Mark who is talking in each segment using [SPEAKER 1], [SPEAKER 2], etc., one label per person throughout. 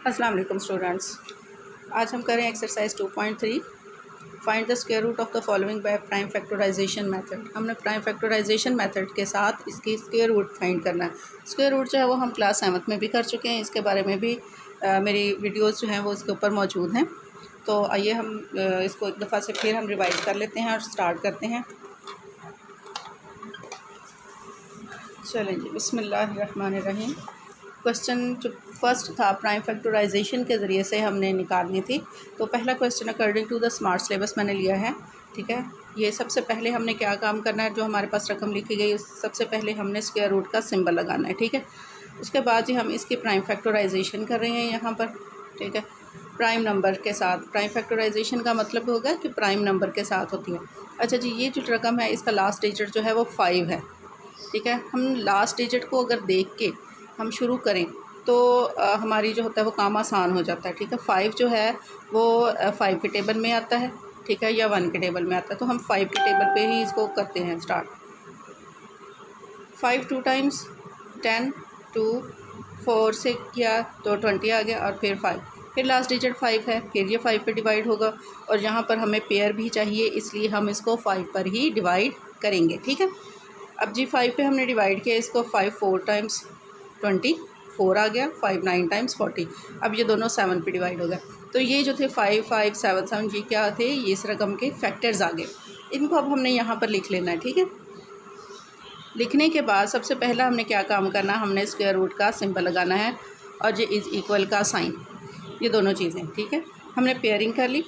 [SPEAKER 1] अस्सलाम वालेकुम स्टूडेंट्स। आज हम करें exercise 2.3 find the square root of the following by prime factorization method. हमने प्राइम फैक्टराइजेशन मेथड के साथ इसकी स्क्वायर रूट फाइंड करना है। स्क्वायर रूट जो है वो हम क्लास 7th में भी कर चुके हैं, इसके बारे में भी मेरी वीडियोस जो हैं वो इसके ऊपर मौजूद हैं। तो आइए हम इसको एक दफ़ा से फिर हम रिवाइज कर लेते हैं और स्टार्ट करते हैं। चलें जी, बिस्मिल्लाहिर्रहमानिर्रहीम। क्वेश्चन जो फर्स्ट था प्राइम फैक्टराइजेशन के ज़रिए से हमने निकालनी थी। तो पहला question according to the smart syllabus मैंने लिया है, ठीक है। ये सबसे पहले हमने क्या काम करना है, जो हमारे पास रकम लिखी गई सबसे पहले हमने स्क्वायर रूट का सिंबल लगाना है, ठीक है। उसके बाद जी हम इसकी प्राइम फैक्टराइजेशन कर रहे हैं यहाँ पर, ठीक है। प्राइम नंबर के साथ प्राइम फैक्टराइजेशन का मतलब होगा कि प्राइम नंबर के साथ होती है। अच्छा जी, ये जो रकम है इसका लास्ट डिजिट जो है वो 5 है, ठीक है। हम लास्ट डिजिट को अगर देख के हम शुरू करें तो हमारी जो होता है वो काम आसान हो जाता है, ठीक है। 5 जो है वो 5 के टेबल में आता है, ठीक है, या 1 के टेबल में आता है। तो हम 5 के टेबल पे ही इसको करते हैं स्टार्ट। 5 2 टाइम्स 10, 2 4 से किया तो 20 आ गया, और फिर 5, फिर लास्ट डिजिट 5 है, फिर ये 5 पे डिवाइड होगा, और यहाँ पर हमें पेयर भी चाहिए इसलिए हम इसको 5 पर ही डिवाइड करेंगे, ठीक है। अब जी 5 पे हमने डिवाइड किया इसको, 5 4 टाइम्स 24 आ गया, 5 9 टाइम्स 40। अब ये दोनों 7 पे डिवाइड हो गया। तो ये जो थे 5 5 7 7 जी क्या थे, ये इस रकम के फैक्टर्स आ गए। इनको अब हमने यहाँ पर लिख लेना है, ठीक है। लिखने के बाद सबसे पहला हमने क्या काम करना है, हमने स्क्वायर रूट का सिंबल लगाना है और ये इज़ इक्वल का साइन, ये दोनों चीज़ें, ठीक है। हमने पेयरिंग कर ली,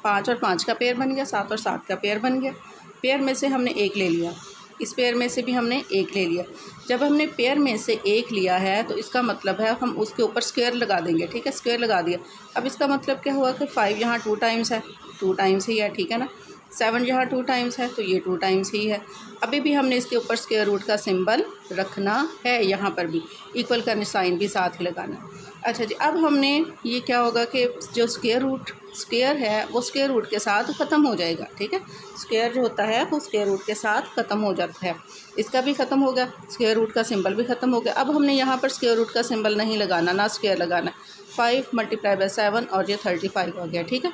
[SPEAKER 1] 5 और 5 का पेयर बन गया, 7 और 7 का पेयर बन गया। पेयर में से हमने एक ले लिया, इस पेयर में से भी हमने एक ले लिया। जब हमने पेयर में से एक लिया है तो इसका मतलब है हम उसके ऊपर स्क्वायर लगा देंगे, ठीक है। स्क्वायर लगा दिया। अब इसका मतलब क्या हुआ कि 5 यहाँ 2 टाइम्स है, 2 टाइम्स ही है, ठीक है ना। 7 यहाँ 2 टाइम्स है तो ये 2 टाइम्स ही है। अभी भी हमने इसके ऊपर स्क्वायर रूट का सिंबल रखना है, यहाँ पर भी इक्वल का साइन भी साथ ही लगाना है। अच्छा जी, अब हमने ये क्या होगा कि जो स्क्वायर है वो स्क्वायर रूट के साथ ख़त्म हो जाएगा, ठीक है। स्क्वायर जो होता है वो स्क्वायर रूट के साथ ख़त्म हो जाता है। इसका भी ख़त्म हो गया, स्क्वायर रूट का सिंबल भी ख़त्म हो गया। अब हमने यहाँ पर स्क्वायर रूट का सिंबल नहीं लगाना, ना स्क्वायर लगाना। 5 मल्टीप्लाई बाय 7 और ये 35 हो गया, ठीक है।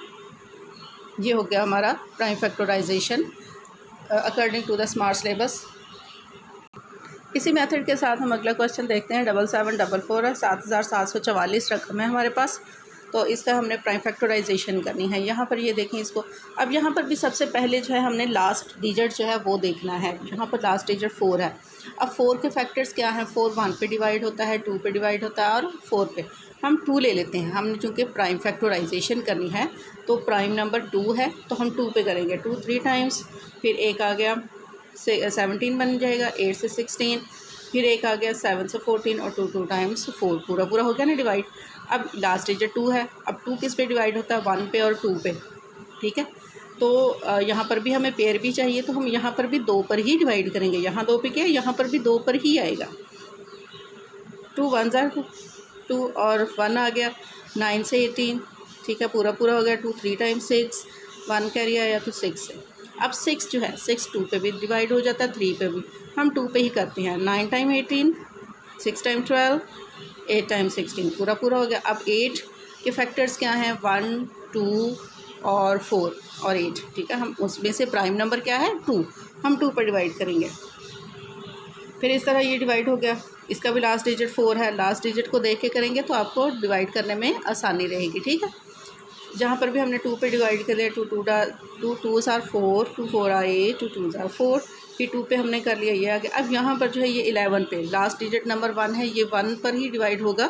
[SPEAKER 1] ये हो गया हमारा prime factorization according to the smart syllabus. इसी मेथड के साथ हम अगला क्वेश्चन देखते हैं। 7744 है, 7744 रकम है हमारे पास। तो इसका हमने प्राइम फैक्टराइजेशन करनी है। यहाँ पर ये देखें इसको। अब यहाँ पर भी सबसे पहले जो है हमने लास्ट डिजिट जो है वो देखना है। यहाँ पर लास्ट डिजिट 4 है। अब 4 के फैक्टर्स क्या हैं, 4 1 पे डिवाइड होता है, 2 पे डिवाइड होता है, और 4 पे। हम 2 ले लेते हैं। हमने चूँकि प्राइम फैक्टराइजेशन करनी है तो प्राइम नंबर 2 है तो हम 2 पे करेंगे। 2 3 टाइम्स, फिर एक आ गया 17 बन जाएगा, 8 से 16, फिर एक आ गया 7 से 14, और 2 2 टाइम्स 4, पूरा पूरा हो गया ना डिवाइड। अब लास्ट डिजिट 2 है। अब 2 किस पे डिवाइड होता है, 1 पे और 2 पे, ठीक है। तो यहाँ पर भी हमें पेयर भी चाहिए तो हम यहाँ पर भी 2 पर ही डिवाइड करेंगे। यहाँ 2 पे क्या, यहाँ पर भी 2 पर ही आएगा। 2 1 ज़ार 2 और 1 आ गया, 9 से 18, ठीक है, पूरा पूरा हो गया। 2 3 टाइम्स 6, 1 कैरी आया तो 6 है। अब 6 जो है 6 2 पे भी डिवाइड हो जाता है, 3 पे भी। हम 2 पे ही करते हैं। 9 टाइम 18, 6 टाइम 12, 8 टाइम 16, पूरा पूरा हो गया। अब 8 के फैक्टर्स क्या हैं, 1 2 और 4 और 8, ठीक है। हम उसमें से प्राइम नंबर क्या है, 2, हम 2 पर डिवाइड करेंगे। फिर इस तरह ये डिवाइड हो गया। इसका भी लास्ट डिजिट 4 है। लास्ट डिजिट को देख के करेंगे तो आपको डिवाइड करने में आसानी रहेगी, ठीक है। जहाँ पर भी हमने 2 पे डिवाइड कर लिया, 2 2 आर 4, 2 4 आर 8, 2 2 आर 4, फिर 2 पे हमने कर लिया, ये आ गया। अब यहाँ पर जो है ये 11 पे, लास्ट डिजिट नंबर 1 है, ये 1 पर ही डिवाइड होगा,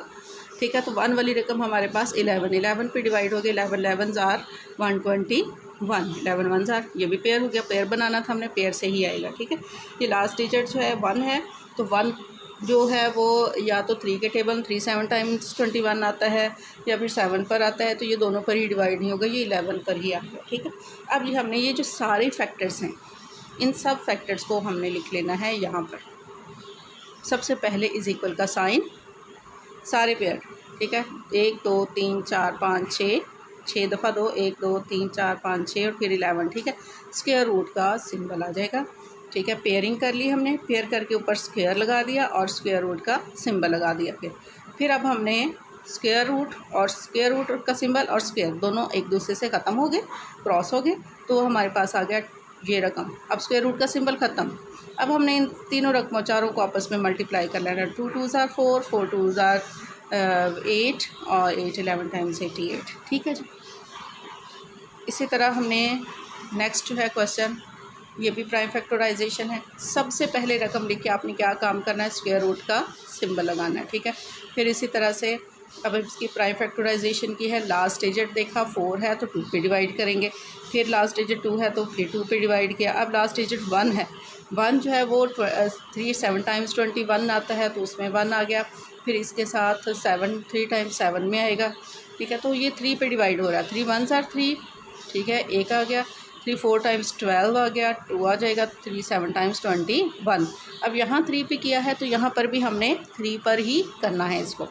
[SPEAKER 1] ठीक है। तो 1 वाली रकम हमारे पास 11 पे डिवाइड हो गया। 11 11 आर 121, 11 1 आर, ये भी पेयर हो गया। पेयर बनाना था हमने, पेयर से ही आएगा, ठीक है। ये लास्ट डिजिट जो है 1 है, तो 1 जो है वो या तो 3 के टेबल 3 7 टाइम्स 21 आता है, या फिर 7 पर आता है। तो ये दोनों पर ही डिवाइड नहीं होगा, ये 11 पर ही आ गया, ठीक है। अब ये हमने ये जो सारे फैक्टर्स हैं इन सब फैक्टर्स को हमने लिख लेना है यहाँ पर। सबसे पहले इज़ इक्वल का साइन, सारे पेयर, ठीक है। 1 2 3 4 5 6 दफ़ा 2, 1 2 3 4 5 6 और फिर 11, ठीक है। स्क्वायर रूट का सिंबल आ जाएगा, ठीक है। पेयरिंग कर ली हमने, पेयर करके ऊपर स्क्वायर लगा दिया और स्क्वायर रूट का सिंबल लगा दिया। फिर अब हमने स्क्वायर रूट और स्क्वायर रूट का सिंबल और स्क्वायर दोनों एक दूसरे से ख़त्म हो गए, क्रॉस हो गए, तो हमारे पास आ गया ये रकम। अब स्क्वायर रूट का सिंबल ख़त्म। अब हमने इन तीनों रकमों चारों को आपस में मल्टीप्लाई कर लेना। 2 2s are 4, 4 2s are 8 और 8 11 टाइम्स 88। ठीक है जी। इसी तरह हमने नेक्स्ट है क्वेश्चन, ये भी प्राइम फैक्टराइजेशन है। सबसे पहले रकम लिख के आपने क्या काम करना है, स्क्वायर रूट का सिंबल लगाना है। ठीक है। फिर इसी तरह से अब इसकी प्राइम फैक्टराइजेशन की है, लास्ट डिजिट देखा 4 है तो 2 पे डिवाइड करेंगे, फिर लास्ट डिजिट 2 है तो फिर 2 पे डिवाइड किया। अब लास्ट डिजिट 1 है, 1 जो है वो 3 7 टाइम्स 21 आता है तो उसमें 1 आ गया। फिर इसके साथ 7 3 टाइम्स 7 में आएगा। ठीक है, तो ये 3 पे डिवाइड हो रहा है, 3 1s are 3। ठीक है, 1 आ गया। 3 4 टाइम्स 12 आ गया, 2 आ जाएगा। 3 7 टाइम्स 21। अब यहाँ 3 पे किया है तो यहाँ पर भी हमने 3 पर ही करना है इसको।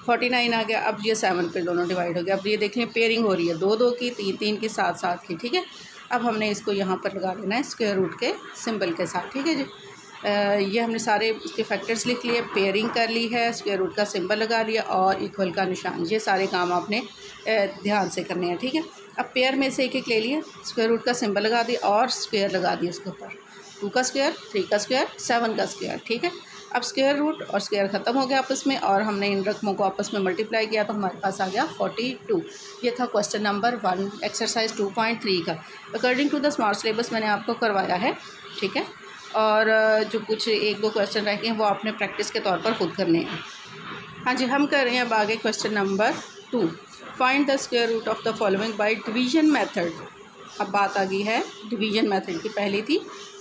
[SPEAKER 1] 49 आ गया। अब ये 7 पे दोनों डिवाइड हो गया। अब ये देखें पेयरिंग हो रही है, 2 2 की, 3 3 की, 7 7 की। ठीक है, अब हमने इसको यहाँ पर लगा लेना है स्क्वायर रूट के सिंबल के साथ। ठीक है जी। ये हमने सारे इसके फैक्टर्स लिख लिए, पेयरिंग कर ली है, स्क्वायर रूट का सिंबल लगा लिया और इक्वल का निशान। ये सारे काम आपने ध्यान से करने हैं। ठीक है, अब पेयर में से एक एक ले लिए, स्क्वायर रूट का सिंबल लगा दिया और स्क्वायर लगा दिया उसके ऊपर। 2 का स्क्वायर, 3 का स्क्वायर, 7 का स्क्वायर। ठीक है, अब स्क्वायर रूट और स्क्वायर ख़त्म हो गया आपस में और हमने इन रकमों को आपस में मल्टीप्लाई किया तो हमारे पास आ गया 42। ये था क्वेश्चन नंबर 1 एक्सरसाइज 2.3 का। According to the smart syllabus मैंने आपको करवाया है। ठीक है, और जो कुछ 1-2 क्वेश्चन रह गए हैं वो आपने प्रैक्टिस के तौर पर खुद करने हैं। हाँ जी, हम कर रहे हैं अब आगे question number 2। Find the square root of the following by division method. अब बात आ गई है डिवीजन मेथड की। पहली थी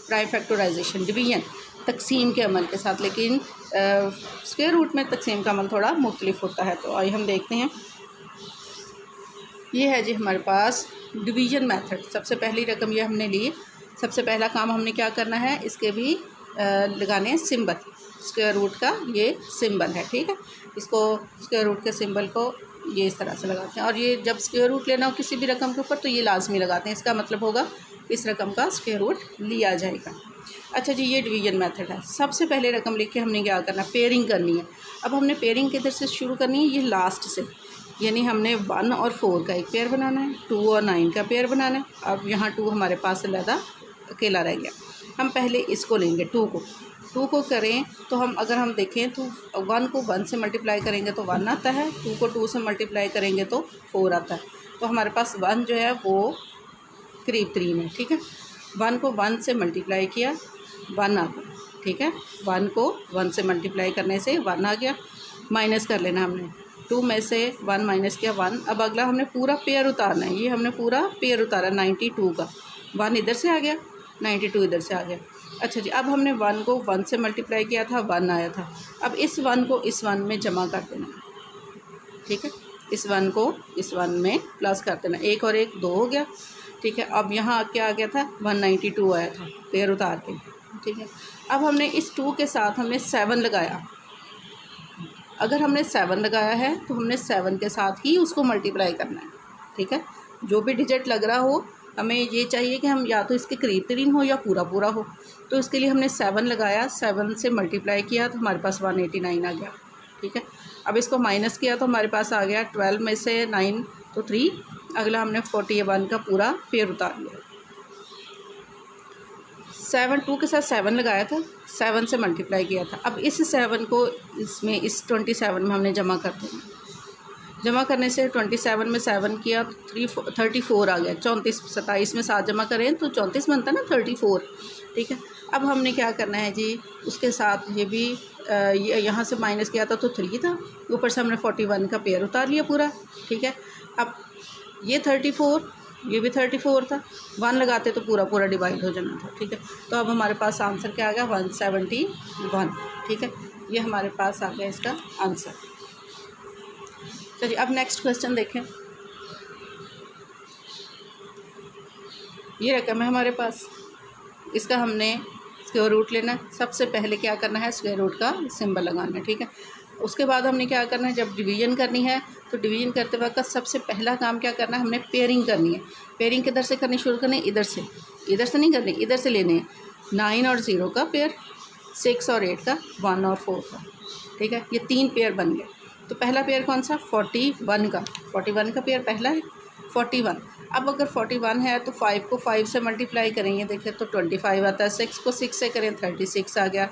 [SPEAKER 1] प्राइम फैक्टराइजेशन, डिवीजन तकसीम के अमल के साथ, लेकिन स्क्वायर रूट में तकसीम का अमल थोड़ा मुख्तलिफ होता है। तो आइए हम देखते हैं। ये है जी हमारे पास डिवीजन मेथड। सबसे पहली रकम ये हमने ली। सबसे पहला काम हमने क्या करना है, इसके भी लगाने हैं सिंबल। स्क्वायर रूट का ये सिंबल है। ठीक है, इसको स्क्वायर रूट के सिंबल को ये इस तरह से लगाते हैं और ये जब स्क्वायर रूट लेना हो किसी भी रकम के ऊपर तो ये लाजमी लगाते हैं। इसका मतलब होगा इस रकम का स्क्वायर रूट लिया जाएगा। अच्छा जी, ये डिवीजन मेथड है। सबसे पहले रकम लिख के हमने क्या करना है, पेयरिंग करनी है। अब हमने पेयरिंग किधर से शुरू करनी है, ये लास्ट से, यानी हमने 1 और 4 का एक पेयर बनाना है, 2 और 9 का पेयर बनाना है। अब यहाँ 2 हमारे पास अलग अकेला रह गया। हम पहले इसको लेंगे, 2 को करें तो हम अगर हम देखें तो 1 को 1 से मल्टीप्लाई करेंगे तो 1 आता है, 2 को 2 से मल्टीप्लाई करेंगे तो 4 आता है। तो हमारे पास 1 जो है वो करीब 3 है। ठीक है, 1 को 1 से मल्टीप्लाई किया, 1 आ गया। ठीक है, 1 को 1 से मल्टीप्लाई करने से 1 आ गया। माइनस कर लेना हमने, 2 में से 1 माइनस किया 1। अब अगला हमने पूरा पेयर उतारना है। ये हमने पूरा पेयर उतारा 92 का, 1 इधर से आ गया, 92 इधर से आ गया। अच्छा जी, अब हमने 1 को 1 से मल्टीप्लाई किया था, 1 आया था। अब इस 1 को इस 1 में जमा कर देना। ठीक है, इस 1 को इस 1 में प्लस कर देना। 1 और 1 2 हो गया। ठीक है, अब यहाँ क्या आ गया था, 192 आया था पेयर उतार के। ठीक है, अब हमने इस 2 के साथ हमने 7 लगाया। अगर हमने 7 लगाया है तो हमने 7 के साथ ही उसको मल्टीप्लाई करना है। ठीक है, जो भी डिजिट लग रहा हो हमें ये चाहिए कि हम या तो इसके करीब तरीन हो या पूरा पूरा हो। तो इसके लिए हमने 7 लगाया, 7 से मल्टीप्लाई किया तो हमारे पास 189 आ गया। ठीक है, अब इसको माइनस किया तो हमारे पास आ गया 12 में से 9 तो 3। अगला हमने 41 का पूरा पेयर उतार लिया। 7 2 के साथ 7 लगाया था, 7 से मल्टीप्लाई किया था। अब इस 7 को इसमें इस 27 में हमने जमा कर देना। जमा करने से 27 में 7 किया तो 34 आ गया। 34 27 में 7 जमा करें तो 34 बनता ना 34। ठीक है, अब हमने क्या करना है जी, उसके साथ ये भी यहाँ से माइनस किया था तो 3 था, ऊपर से हमने 41 का पेयर उतार लिया पूरा। ठीक है, अब ये 34, ये भी 34 था, 1 लगाते तो पूरा पूरा डिवाइड हो जाना था। ठीक है, तो अब हमारे पास आंसर क्या आ गया, 171। ठीक है, ये हमारे पास आ गया इसका आंसर। चलिए अब नेक्स्ट क्वेश्चन देखें। ये रकम है हमारे पास, इसका हमने स्क्वायर रूट लेना है। सबसे पहले क्या करना है, स्क्वायर रूट का सिंबल लगाना है। ठीक है, उसके बाद हमने क्या करना है, जब डिवीजन करनी है तो डिवीजन करते वक्त सबसे पहला काम क्या करना है, हमने पेयरिंग करनी है। पेयरिंग किधर से करनी शुरू करनी है, इधर से नहीं करनी, इधर से लेने हैं। 9 और 0 का पेयर, 6 और 8 का, 1 और 4 का। ठीक है, ये 3 पेयर बन गए। तो पहला पेयर कौन सा 41 का, 41 का पेयर पहला है 41। अब अगर 41 है तो 5 को 5 से मल्टीप्लाई करेंगे, देखें तो 25 आता है, 6 को 6 से करें 36 आ गया,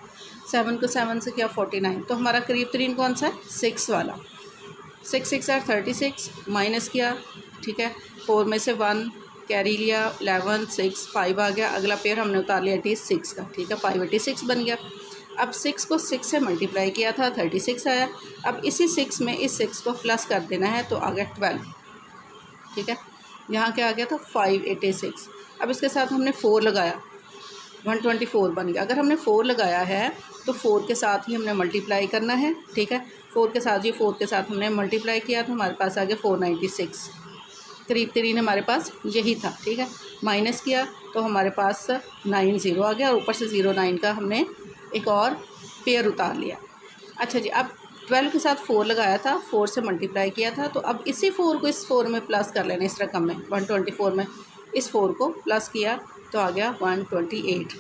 [SPEAKER 1] 7 को 7 से किया 49। तो हमारा करीब तरीन कौन सा है 6 वाला। 6 6 आर 36 माइनस किया, ठीक है, 4 में से 1 कैरी लिया, 11 6 5 आ गया। अगला पेयर हमने उतार लिया 86 का, ठीक है, 586 बन गया। अब 6 को 6 से मल्टीप्लाई किया था 36 आया। अब इसी 6 में इस 6 को प्लस कर देना है तो आ गया 12, ठीक है। यहाँ क्या आ गया था 586। अब इसके साथ हमने 4 लगाया 124 बन गया। अगर हमने 4 लगाया है तो 4 के साथ ही हमने मल्टीप्लाई करना है, ठीक है। 4 के साथ हमने मल्टीप्लाई किया तो हमारे पास आ गया 496, करीब तरीन हमारे पास यही था, ठीक है। माइनस किया तो हमारे पास 90 आ गया और ऊपर से 09 का हमने एक और पेयर उतार लिया। अच्छा जी, अब 12 के साथ 4 लगाया था, 4 से मल्टीप्लाई किया था, तो अब इसी 4 को इस 4 में प्लस कर लेना, इस रकम में 124 में इस 4 को प्लस किया तो आ गया 128,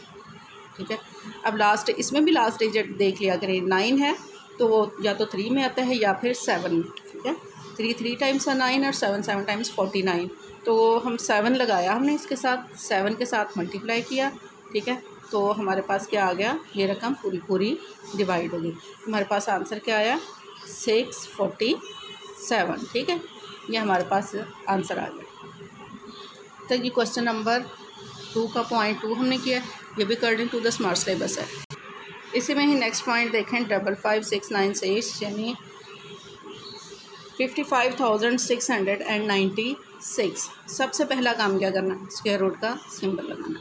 [SPEAKER 1] ठीक है। अब लास्ट, इसमें भी लास्ट डिजिट देख लिया करें, 9 है तो वो या तो 3 में आता है या फिर 7 में, ठीक है। 3 टाइम्स 9 और 7 टाइम्स 49। तो हम 7 लगाया हमने इसके साथ, 7 के साथ मल्टीप्लाई किया, ठीक है। तो हमारे पास क्या आ गया, ये रकम पूरी डिवाइड हो गई। हमारे पास आंसर क्या आया 647, ठीक है। ये हमारे पास आंसर आ गया। तो ये क्वेश्चन नंबर 2 का पॉइंट 2 हमने किया, ये भी according to the smart syllabus है। इसी में ही नेक्स्ट पॉइंट देखें 55696, यानी 55,696। सबसे पहला काम क्या करना, स्क्वायर रूट का सिंबल लगाना।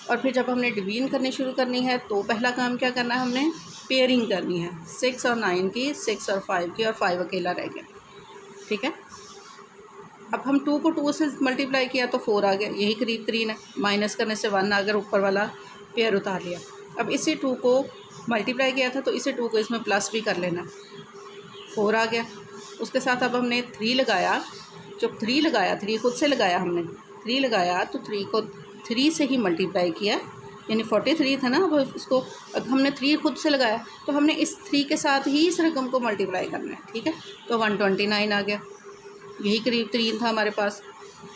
[SPEAKER 1] और फिर जब हमने डिवीजन करनी शुरू करनी है तो पहला काम क्या करना है, हमने पेयरिंग करनी है, 6 और 9 की, 6 और 5 की, और 5 अकेला रह गया, ठीक है। अब हम 2 को 2 से मल्टीप्लाई किया तो 4 आ गया, यही करीब तरीन है। माइनस करने से 1 आ गया, ऊपर वाला पेयर उतार लिया। अब इसी 2 को मल्टीप्लाई किया था तो इसी 2 को इसमें प्लस भी कर लेना, 4 आ गया। उसके साथ अब हमने 3 लगाया, जब 3 लगाया, 3 खुद से लगाया हमने, 3 लगाया तो 3 को 3 से ही मल्टीप्लाई किया, यानी 43 था ना। अब इसको, अब हमने 3 खुद से लगाया तो हमने इस 3 के साथ ही इस रकम को मल्टीप्लाई करना है, ठीक है। तो 129 आ गया, यही करीब तरीन था हमारे पास।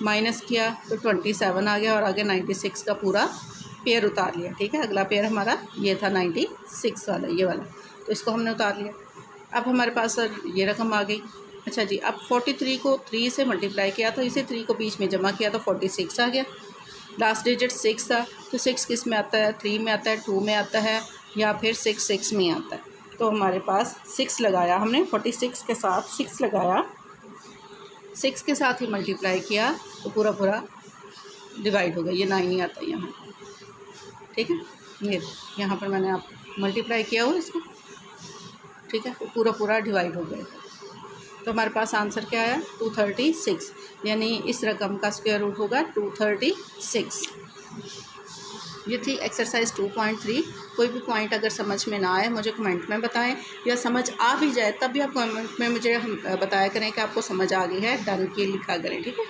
[SPEAKER 1] माइनस किया तो 27 आ गया और आगे 96 का पूरा पेयर उतार लिया, ठीक है। अगला पेयर हमारा ये था 96 वाला, ये वाला, तो इसको हमने उतार लिया। अब हमारे पास ये रकम आ गई। अच्छा जी, अब 43 को 3 से मल्टीप्लाई किया तो इसे 3 को बीच में जमा किया तो 46 आ गया। लास्ट डिजिट 6 था, तो 6 किस में आता है, 3 में आता है, 2 में आता है, या फिर 6 में आता है। तो हमारे पास 6 लगाया हमने, 46 के साथ 6 लगाया, 6 के साथ ही मल्टीप्लाई किया तो पूरा डिवाइड हो गया। ये 9 ही आता है यहाँ, ठीक है। ये यहाँ पर मैंने आप मल्टीप्लाई किया हुआ इसको, ठीक है, तो पूरा डिवाइड हो गया। तो हमारे पास आंसर क्या आया 236, यानी इस रकम का स्क्वायर रूट होगा 236। ये थी एक्सरसाइज 2.3। कोई भी पॉइंट अगर समझ में ना आए मुझे कमेंट में बताएं, या समझ आ भी जाए तब भी आप कमेंट में मुझे बताया करें कि आपको समझ आ गई है, डन के लिखा करें, ठीक है।